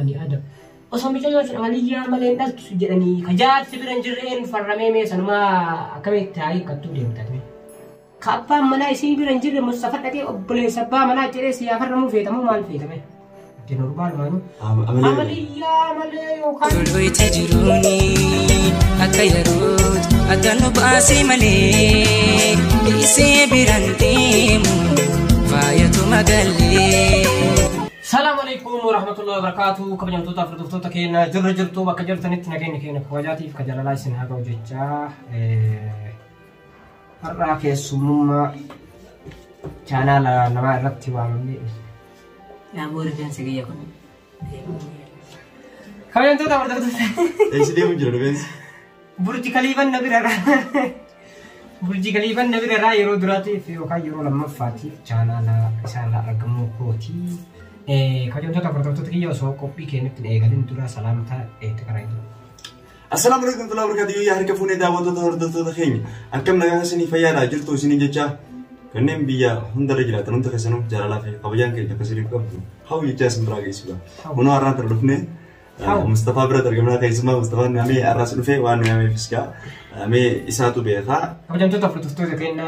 بني آدم أصلا بيجوا في عملية عملين ناس تسجلني كجات سبرن جرين فرمي مثلا ما كمية تاعي كتب لي متأمين كأبا منا يسيب رنجر مصطفى تكي أبلي سبا منا جريس يا فرمو في تمو مال في تمه جنوربال مانو عملية يوكا تلوي تجروني أكيروت أدنو باسي ملي يسيب رنتيم فايتو مقلي. السلام عليكم ورحمة الله وبركاته. كم يوم توتا فردوفتو تكين جرجرتو بكجرت نتنا كين كواجاتي في كجلا لا يسنها كوجتشا الراك السموم كان على نما رتي وعملي يا بوري سجيا كم يوم توتا فردوفتو ايش دي مجرد بس برج خليفة نبيرة برج خليفة نبيرة يرو دراتي في وكاي يرو لما فاتي كان على إسحاق أرجمو كوتي كجوم توتا فردوفتو تكين يوسو كوبي كينك تنقلين ترى سلامتا تكرايدو. السلام عليكم ورحمة الله وبركاته. يا هركفوني دعوة تهردتو تخيني أكمل نجاح سني فيانا جلتو سني جتة كنن بيا هندر رجلا تنون تكسنو جرالا في قبيان كي تكسرين كم هاو يجاس مراجع يسوع منو أران تردفني مصطفى برادر قبلنا كيسمع مصطفى نامي أراس نفي وأنا نامي فسكا نامي إساتو بيخا كجوم توتا فردوفتو تكين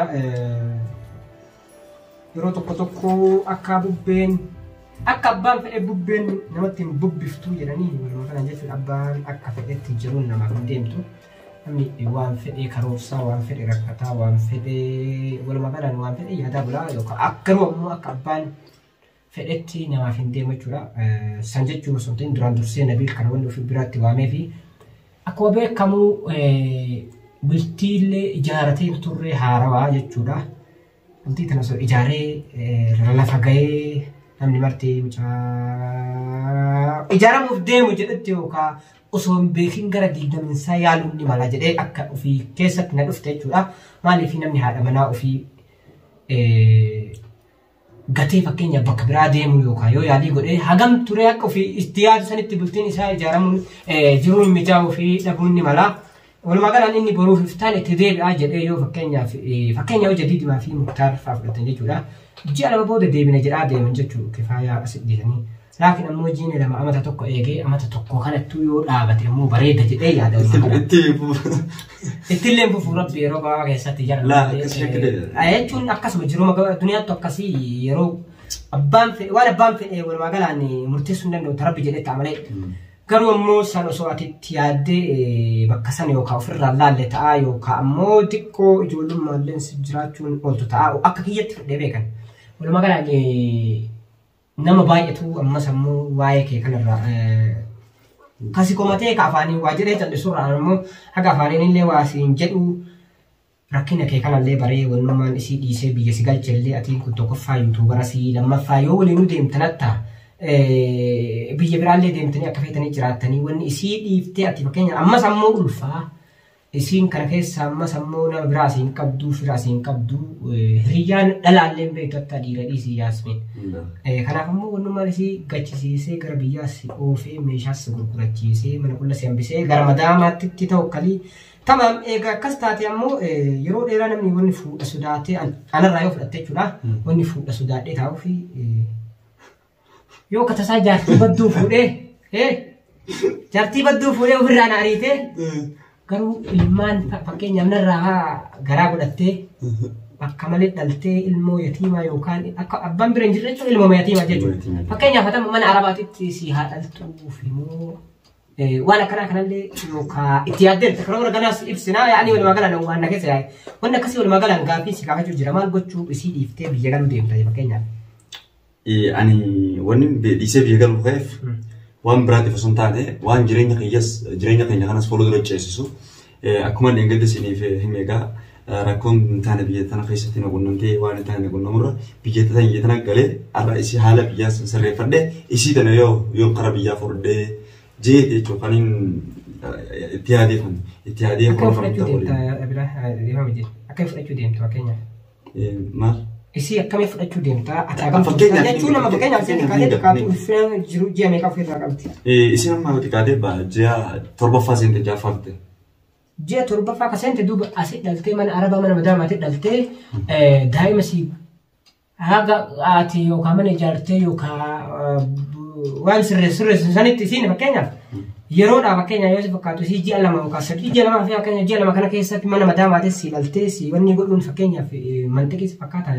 يرو تكو أكابو بين أكبر في أبوبين نمتين بوب بفتو جراني ولما كان جت في الأبان أكفى تجرون نما قدمتو أمي وان في كروسا وان في ركعتا وان في ولما كان وان في هذا بلا يوكا أكرم مو أكبر في أتي نما في ديم جورا سانجت جورا سنتين دران درسي نبيل كانوا في برات وامي في أكوابه كمو بلتيل إجارتين توري هاروا جورا بلتي تناسو إجارة رلافعي namni marti ijaara mufdeemu jedhatti yookaan osoo hin beekin gara diigdaminsaa yaaluun ni mala jedhee akka ofii keessatti na dhufte jechuudha. Maaliif namni haadha manaa ofii gatee fakkeenyaaf bakka biraa deemu yookaan yoo yaalii godhee hagam ture akka ofii itti yaadu sanitti bultiin isaa ijaaramuun jiruun mijaa'uu fi dhabuun ni mala. Walumaa galaan inni boruuf iftaan itti deebi'aa jedhee yoo fakkeenyaaf hojii diimaa fi muktaar fa'aa fudhatan jechuudha. Ji'a lama booda deebina jedhaa deeman jechuudha kifaayaa as dhiisanii. Laakiin ammoo jiini lama amata tokko eegee amata tokko kanattuu yoo dhaabate ammoo bareeda jedhee yaada. Ittillee fufuu rabbi yeroo gabaa keessatti jara. Jechuun akkasuma jiruma duniyaattu akkasii yeroo waan abbaan fedhe walumaa galaan murteessuu hin danda'u rabbi jedhee ta'a malee. Garuu ammoo san osoo atitti yaaddee bakka san yookaan ofirraa laalle ta'a yookaan ammoo xiqqoo ijoollummaan jiraachuun ooltu ta'a akka kiyyatti fudhee beekan. Walumaa galaan nama baay'atu ammas ammoo waa'ee kee kanarraa kasi komatee ka afaanii waa jedhee callisuurraan ammoo haga afaaniin illee waa siin jedhu rakkina kee kanallee baree walummaan isii dhiisee biyya si galchellee atiin kun tokkoffaa yuutuubara si lammaffaa yoo waliin deemtanatta biyya biraallee deemtanii akka feetanii jiraattanii wanni isii dhiiftee ati fakkeenya ammas ammoo ulfaa isiin kana keessa ammas ammoo nama biraa siin qabduu firaa siin qabduu hiriyyaan dhalaallee beektu akka dhiira dhiisii yaasmeen. Kanaaf ammoo wannummaan isii gachisiisee gara biyyaas oofee meeshaas gurgurachiisee mana qulla si hambisee gara madaamaatti ta'u kalii tamam egaa akkas taate ammoo yeroo dheeraa namni wanni fuudha sodaatee anarraa yoo fudhatte jechuudha wanni fuudha sodaadhee taa'uu fi yoo katasaa jaartii badduu fuudhee jaartii badduu fuudhee ofirraa na ariitee garuu ilmaan fakkeenyaaf narraa garaa godhattee bakka malee dhaltee ilmoo yatiimaa yookaan akka abbaan bira hin jirre jechuun ilmoo yatiimaa jechuudha. Fakkeenyaaf hatama mana arabaatitti si haa dhaltuuf immoo waan akkanaa kanallee yookaan itti yaaddeen karoora ganaas ibsinaa yaa'anii walumaa galaan waan na keessa yaa'e wanni akkasii walumaa galaan gaaffii si gaafachuu jira maal gochuu isii dhiiftee biyya galuu deemta fakkeenyaaf. Ani wanni dhiisee biyya galu ka'eef waan biraatiif osoo hin taane waan jireenya keenya kanas fuuldura ceesisu akkuma dheengadde isiniif hime egaa rakkoon taane biyya tana keessatti na qunnamtee waan taane qunnamurra biyya tana galee har'a isii haala biyyaa sirreeffadhee isii tana yoo karaa biyyaa furdee jeete jechuun kan itti yaadee akka fudhachuu deemta fakkeenyaaf. Maal? Isi akkamii fudhachuu deemta ataagam fudhachuu jechuun nama fakkeenyaaf isin kaatee kaatu ulfina jiru ji'a meeqa ofirraa qabdi. Isin amma xiqqaatee ji'a torbaffaa seente jaaffamte. Ji'a torbaffaa ka seente duuba asii dhaltee mana arabaa mana madaamaatti dhaltee daa'ima si haga ati yookaan mana ijaartee yookaan waan sirreessu sanitti isiin fakkeenyaaf yeroodhaa fakkeenya yoo si fakkaatu si ji'a lama yookaan sadii ji'a lamaa fi fakkeenya ji'a lama kana keessatti mana mataa maatis si dhaltee si wanni godhuun fakkeenyaaf mantiqii si fakkaata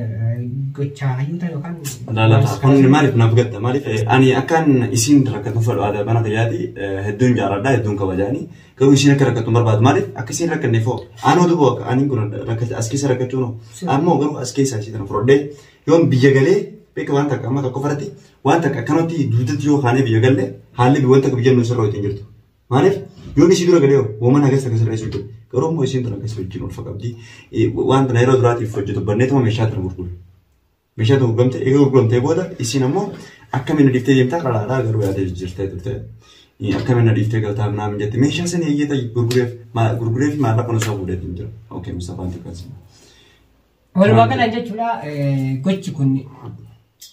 gochaa hayyuuta yookaan. Laala kun maaliif naaf gatta maaliif ani akkaan isiin rakkatu fedhu mana kiyyaati hedduun jaaladha hedduun kabajaani garuu isiin akka rakkatu barbaadu maaliif akka isiin rakkanneefoo aanoo duboo ani kun rakkate as keessa rakkachuun ammoo garuu as keessa isii tana fudhadhee yoon biyya galee beeka waan takka amma tokko fudhate waan takka akkanatti duudatti yoo kaanee biyya galee haalli biyya takka biyya nuyi sirraa ittiin jirtu maaliif yoon isii dura galee woman hagas akka sirreessu jiru garuu immoo isiin tun akkas wajjin ulfa qabdi waan tana yeroo duraatiif hojjetu banneetuma meeshaa tana gurguru meeshaa tana gurguramte eega gurguramtee booda isiin ammoo akkamiin dhiiftee deemtaa qalaadhaa garuu yaadee jirtee turte akkamiin dhiiftee galtaa naam jette meeshaa sana eeyyata gurgureef maallaqa nuusaa fuudheetiin jira okee Mustafaan xiqqaasi. Walumaa galaan jechuudha gochi kun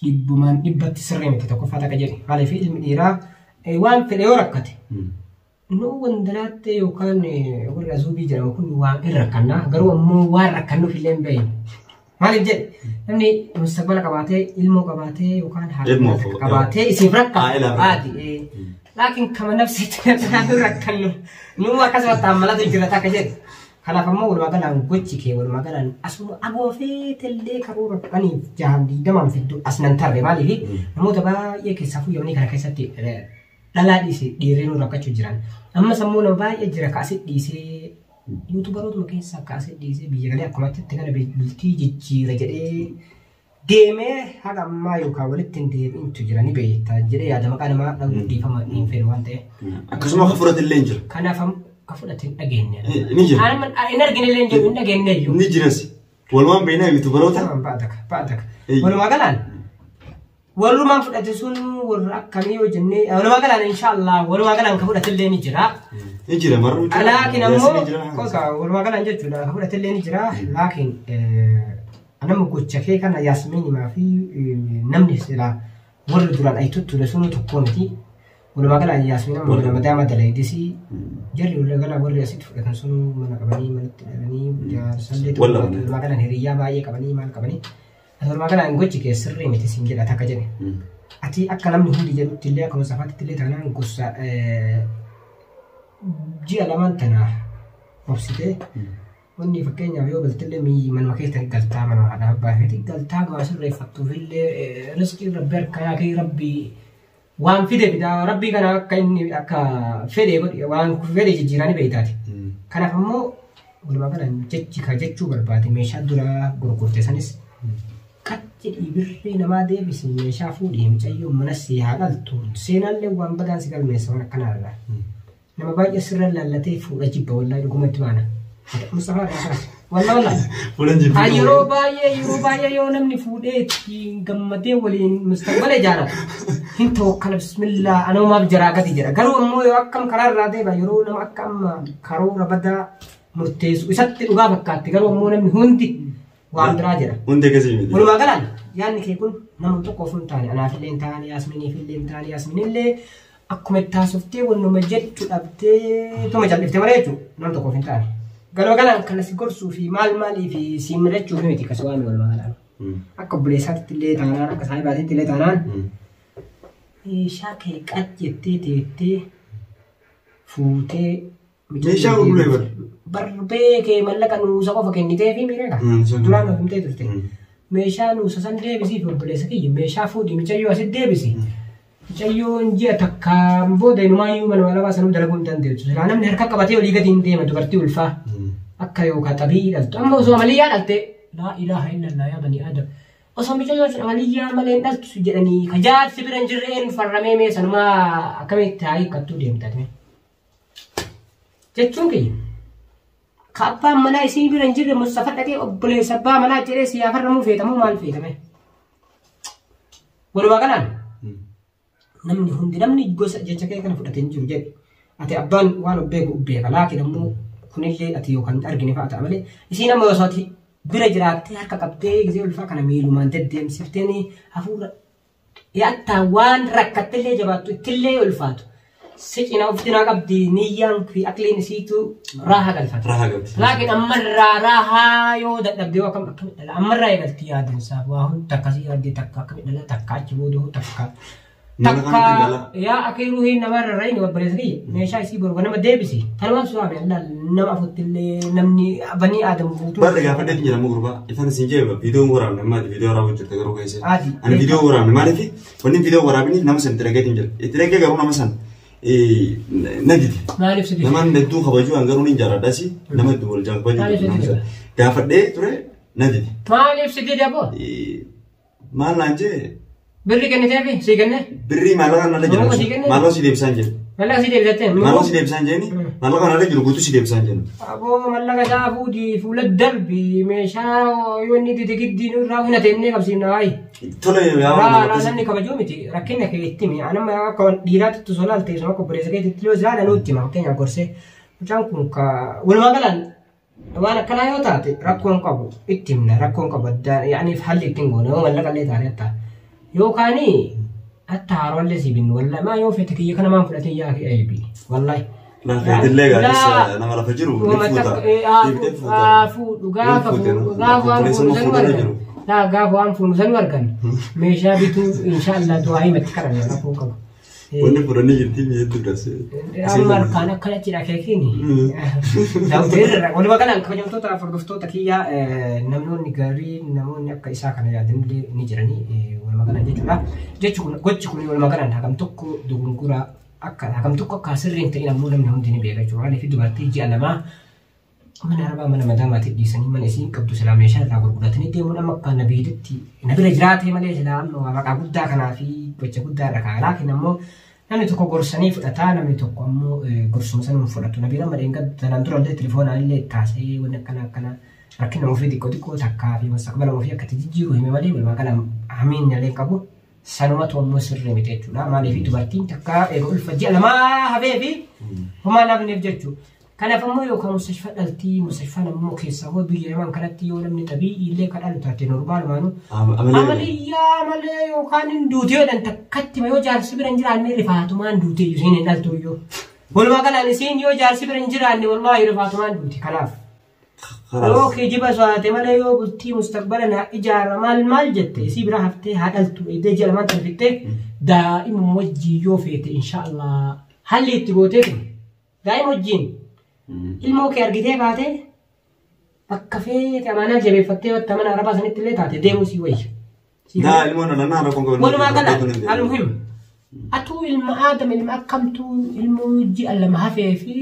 dhibbumaan dhibbatti sirrii miti tokkoffaa takka jedhe maaliif ilmi dhiiraa waan fedhe yoo rakkate nu wandalaatte yookaan warri azuubii jedhamu kun waan hin rakkannaa garuu ammoo waan rakkannuuf illee hin bahin maaliif jedhe namni mustaqbala qabaatee ilmoo qabaatee yookaan haadha qabaatee isiif rakkatu haati laakiin kama nafsiitti naannoo rakkannu nu akkasumatti ammalatu jira takka jedhe. Kanaaf ammoo walumaa galaan gochi kee walumaa galaan asuma agoofee tellee karoora dhaniif jahan diidamaan fiddu as nan tarre maaliif namoota baay'ee keessaa fuyyamanii kana keessatti dhalaa dhiisee dhiirree nu rakkachuu jiran ammas ammoo nama baay'ee jira kaasee dhiisee yuutubarootuma keessaa kaasee dhiisee biyya galee akkumatti kana bultii jijjiira jedhee deemee haga ammaa yookaan walitti hin deebi'intu jira ni beektaa jedhee yaada maqaa namaa dhabuuf dhiifama hin fedhu waan ta'eef. Akkasuma akka fudhatillee hin jiru. Kanaaf kafuudhatiin dhageenya. Ni jira. Hin arginillee jiru hin dhageenye iyyuu. Ni jiras. Walumaan beeknaa yuutubaroota. Baataka. Walumaa galaan. Walumaan fudhate sun warra akkamii yoo jennee walumaa galaan inshaallah walumaa galaan ka fudhatillee ni jira. Ni jira maruu. Laakiin ammoo walumaa galaan jechuudha ka fudhatillee ni jira. Laakiin nama gocha kee kana Yaasmiinimaa fi namni silaa warri duraan ayitutti sunu tokko miti. Walumaa galaan Yaasmiina nama daama dalaydisii jarri walumaa galaan warri asitti fudhatan sun mana qabanii manatti dhalanii jaarsallee walumaa galaan hiriyyaa baay'ee qabanii maal qabanii walumaa galaan gochi kee sirrii miti siin jedha takka jedhe ati akka namni hundi jedhutti illee akkuma safaatti illee taanaan gosa ji'a lamaan tana obsitee wanni fakkeenyaaf yoo galtillee manuma keessatti galtaa manuma haadha abbaa feeti galtaa gama sirreeffattuuf illee riskii rabbi harkaa kee rabbii waan fide bitaa rabbii kana akka inni akka fedhe godhe waan fedhe jijjiiranii beektaati. Kanaaf ammoo walumaa galaan jechuu barbaade meeshaa dura gurgurte sanis qaccii birrii namaa deebisi meeshaa fuudhee mucayyoo mana si haa dhaltu seenaallee waan badaan si galmeessa waan akkanaarra. Nama baay'ee sirra laallatee fuudha jibba wallaahi dhugumatti baana. Mustafaa Raasaas. Wallaahi yeroo baay'ee yoo namni fuudhee gammadee waliin mustaqbala ijaaratu hin tawakkala bismillah anaumaaf jaraa gati jedha garuu ammoo yoo akkam karaa irraa deeba yeroo nama akka amma karoora badaa murteessu isatti dhugaa fakkaatti garuu ammoo namni hundi waan biraa jedha. Hundi akkasii miti. Walumaa galaan yaadni kee kun nama tokkoof hin taane anaafillee hin taane Yaasminiifillee hin taane Yaasminillee akkuma itti haasoftee wannuma jettu dhabdee tuma jal'iftee malee jechuudha nama tokkoof hin taane. Galma galaan kanas gorsuu fi maalii fi siin midhachuu fi miti kasuu waan walumaa galaan. Akka obboleessaatti illee taanaan akka saahibaatitti illee taanaan meeshaa kee qajettee teettee fuutee meeshaa gurguree barbee kee mallaqa nuusa qofa kennitee fi miidhaga duraan of himtee turte meeshaa nuusa san deebisii fi obboleessa kiyya meeshaa fuudhii micayyoo asitti deebisi micayyoon ji'a takkaan booda inumaayyuu manuma labaa sanuu dalaguu hin dandeessu silaa namni harka qabatee olii gadi hin deema dubartii ulfaa akka yookaan xabii dhaltu amma osoo amaliyyaa dhalte laa ilaaha illallah yaa banii aadam osoo micayyoo sun amaliyyaa malee hin dhaltu jedhanii kajaarsi bira hin jirreen farramee mee sanumaa akkamitti haa hiikkattuu deemtate jechuun kiyya ka abbaan manaa isii bira hin jirre Mustafaa dhaqee obboleessa abbaa manaa jedhee si yaa farramuu feetamuu maal feetame walumaa galaan namni hundi namni gosa jecha kee kana fudhatee jiru jedhe ati abbaan waan obbeeku ubbeeka laakiin ammoo kunillee ati yookaan argine fa'a ta'a malee isiin amma osoo ati bira jiraattee harka qabdee gisee ulfaa kana miilumaan deddeemsiftee hafuura yaattaa waan rakkattillee jabaattu ittillee ulfaatu siqina uftinaa qabdi niyyaan fi aqliin isiitu raaha galfata laakiin ammarraa raahaa yoo dadhabdee waa kam akkamit dhala ammarraa eegalti yaadinsaaf waa hunda akkasii yaadee takka akkamit dhala takka achi boodoo takka takka yaa akiiruu hin namarra rayni wabbareessa kiyya meeshaa isii boru nama deebisi tanumaan su'aame nama afuttillee namni banii aadamu guutuu barra gaafa dheetiin jedhamu gurbaa ifaan isin jeeba viidiyoon waraabne maali viidiyoo waraabuu jirte garuu keessee ani viidiyoo waraabne maaliif wanni viidiyoo waraabni nama san itti dhageetiin jira itti dhagee garuu nama san nagidi maaliif sidii namaan hedduu kabajuu an garuu ni jaaladhaasi nama hedduu wal jaabajuu gaafadhee ture nagidi maaliif sidii dabo maal naan jee birri kenniteefi sii kenne birrii maallaqa nalla jira maallaqa si deebisaan jedhu mallaqa sii deebisatee maallaqa si deebisaan jedhani maallaqa nalla jiru guutuu si deebisaan jedhu aboo mallaqa isaa fuudhii fuula darbi meeshaa yoo inni didigiddi nurraa hinatennee qabsiifna waayi tole yaa namni kabajuu miti rakkina kee itti mi anama akka dhiiraatti solaaltee teessuma akka obboleessa keetitti yoo jiraata nutti hima fakkeenyaaf gorsee mucaan kun walumaa galaan waan akkanaa yoo taate rakkoon qabu itti himna rakkoon qabu yaaniif halli ittiin goone yoo mallaqa illee taate attaa yookaani hatta haarollee si binnu wallahi maa yoo fete kiyya kana maan fudhatee yaa fi aybi wallahi illee gaaddisa nama lafa jiru gaafa waan fuunu sanu argan meeshaa bituu inshaallah du'aa himatti karan rakkoo qabu wanni fudhanii jirti mi'eetu dase amma harkaan akkanatti dhakeekini daawteerra walumaa galaan kabajamtoota hordoftoota kiyya namoonni gaarii namoonni akka isaa kana yaadanillee ni jiranii walumaa galaan jechuudha jechuun gochi kun walumaa galaan hagam tokko dogongora akka hagam tokko akka sirriin ta'in ammoo namni hundi ni beeka jechuudha fi dubartii ji'a lamaa mana arbaa mana madaamaatti dhiisanii mana isiin qabdu silaa meeshaa irraa gurguratanii deemuun amma akka nabiidatti nabila jiraatee malee silaa amma maqaa guddaa kanaa fi gocha guddaa irra kaa'aa laakiin ammoo namni tokko gorsanii fudhataa namni tokko ammoo gorsuma sanuun fudhatu nabila malee ganaan dura illee telefoonaan illee taasee wanni akkana rakkina ofii xiqqoo takkaa fi mustaqbala ofii akka jijjiiru hime malee walumaa galaan hamiin illee qabu sanumatu ammoo sirrii miti jechuudha maaliif dubartiin takka eega ulfa ji'a lamaa hafee fi homaa laafneef jechuudha. Kanaaf ammoo yookaan mustashfaa dhaltii mustashfaan ammoo keessaa hoo biyya namaan kanatti yoo namni tabii illee kadhalu taate normaalumaanu amaliyyaa malee yookaan hin duute jedhan takkatti yoo jaarsi bira hin jiraanne rifaatumaan duute isiin hin dhaltu iyyuu walumaa galaan isiin yoo jaarsi bira hin jiraanne wallaahi rifaatumaan duute kanaaf yoo kijiba soate malee yoo bultii mustaqbala naa ijaara maal jette isii bira haftee haa dhaltu iddee jala maan tarfittee daa'ima wajjii yoo feete inshaallah halli itti gootee daa'ima wajjiin ilmoo kee argitee baate bakka feete amaanaa jabeeffattee bakka mana arabaa sanitti illee taate deemuu sii wayya. Daa ilmoo nana rakkoon qabu. Walumaa gala almuhim atuu ilma aadam ilma akkamtuu ilmoo ji'a lama hafee fi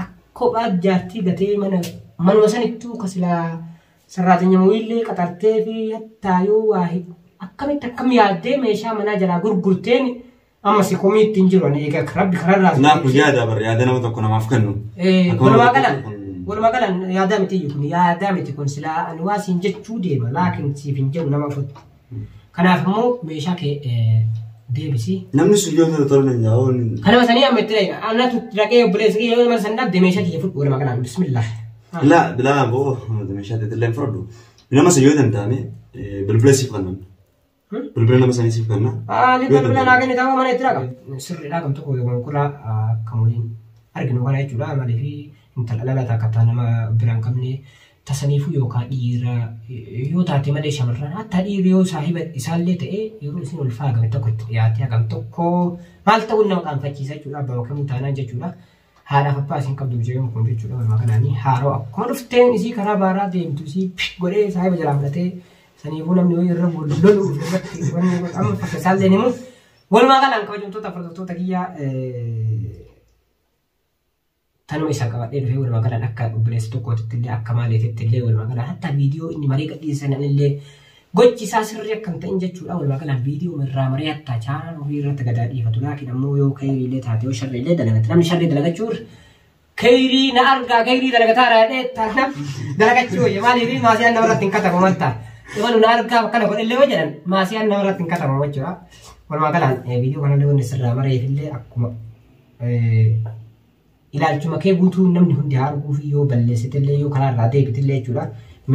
akkophaa jaartii gatee manuma sanittuu kasilaa sarraatanya muillee qaxartee fi hattaa yoo waa akkamitti akkam yaaddee meeshaa manaa jalaa gurgurteen amma si komiitti hin jiru ani egaa rabbi kararraa naaf yaada bar yaada nama tokko namaaf kennu walumaa galaan yaada miti kun yaada miti kun silaa ani waa siin jechuu deema laakiin siif hin jedhu nama fudhu kanaaf immoo meeshaa kee deebisi namni sun yoo ta'u tola nan yaa'oon kanama sanii amma itti dhayna annatu dhaqee obboleessa kiyya yoo nama san dhabde meeshaa kiyya fudhu walumaa galaan bismillah la bilaa boo meeshaa teetillee fudhu nama san yoo danda'ame bilbila siif kennan bilbila nama sanii siif kenna bilbila naa kenni ta'uu mana itti dhaqam sirriidhaa kam tokko yookaan kuraa akka waliin arginu kana jechuudha maaliif intala dhalataa akka nama biraan qabne tasaniifuu yookaan dhiira yoo taate malee shamarran hatta dhiirri yoo saahiba isaallee ta'ee yeroo isin ulfaa game tokko itti dhiyaatee hagam tokko maal ta'uun nama qaanfachiisa jechuudha abbaa kamuu taanaan jechuudha haadhaaf abbaa isin qabdu jechuun kun jechuudha walumaa galaanii haaroo akkuma dhufteen isii karaa baaraa deemtu isii godhee saahiba jalaa fudhatee saniifuu namni yoo irra lolu irratti wanni amma fakka isaallee himu walumaa galaan kabajamtoota furdoftoota kiyyaa tanuma isaa qabadhee dhufee walumaa galaan akka obboleessa tokkootti illee akka maaliitti illee walumaa galaan hatta viidiyoo inni marii gadhiisan illee gochi isaa sirrii akka hin ta'in jechuudha walumaa galaan viidiyoo irraa marii hatta chaanaan ofii irratti gadaa dhiifatu laakiin ammoo yoo kayrii illee taate yoo sharri illee dalagatti namni sharri dalagachuur kayrii na argaa kayrii dalagataa raadhee taanam dalagachuu wayya maaliif maasiyaan nama irratti hin katamu maltaa Iwan na argaa kana godhe illee jedhan maasiyaan nama irratti hin katamu jechuudha walumaa galaan viidiyoo kanallee wanni sirraa mareef illee akkuma ilaalchuma kee guutuu namni hundi arguuf yoo balleessitillee yoo karaarraa deebitillee jechuudha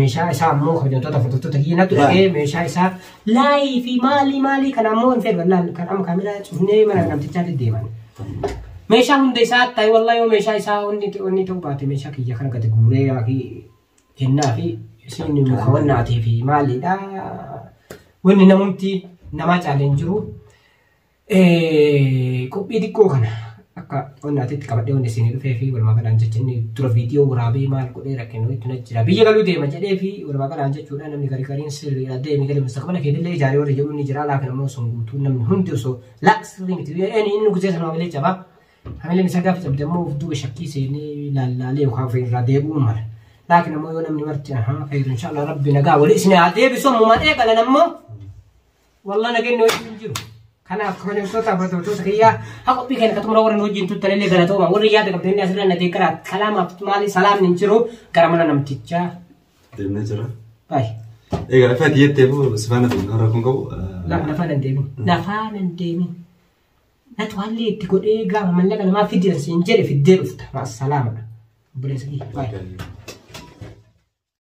meeshaa isaa ammoo kabajamtoota furdoftoota kiyyaatu dhaqee meeshaa isaa laayii fi maalii kana ammoo hin fedhu wallaan kan amma kaameraa cufnee mana namtichaatti deeman meeshaa hunda isaa ta'e wallahi yoo meeshaa isaa wanni ta'uu baate meeshaa kiyya kana gadi guuree fi kennaa fi isin muka wannaatii fi maaliidha wanni namumti nama caaleen jiru Qophii xiqqoo kana akka onnaatitti qabadhee wanti isin dhufee fi walumaa galaan jecha inni dura viidiyoo waraabee maal godhee rakkina itti na jira. Biyya galuu deema jedhee fi walumaa galaan jechuudha namni gariin sirriidha deemee galee mustaqbala keetillee ijaaree warri jedhu ni jira laakiin ammoo sun guutuu namni hundi osoo sirrii miti inni guzee sana malee cabaa. Hamileen isa gaafa cabde ammoo duuba shakkii seenee laalaalee yookaan ofirraa deebi'uu mala. Laakiin ammoo yoo namni marti fayyadu inshaallah rabbi nagaa walii isin haa deebisu ammoo eegalan ammoo wallah nageenya wajjin hin jiru. Kanaaf kabajamtoota kiyyaa haa qophii kana katuma warreen wajjin tuttanillee galatooma warri yaada qabdanii asirra na deeggaraa kalaamaaf maali salaamni hin jiru gara mana namtichaa. Deemnee jira. Baay'ee. Egaa lafa diyettee moo sifaana deemnaa rakkoon qabu? Lafaan hin deemin. Lafaan hin deemin. Natu haalli itti godhee gaafa mallaqa namaa fidiyan siin jedhe fiddee dhufta. Maas salaamadha. Obboleessa kiyya. Baay'ee.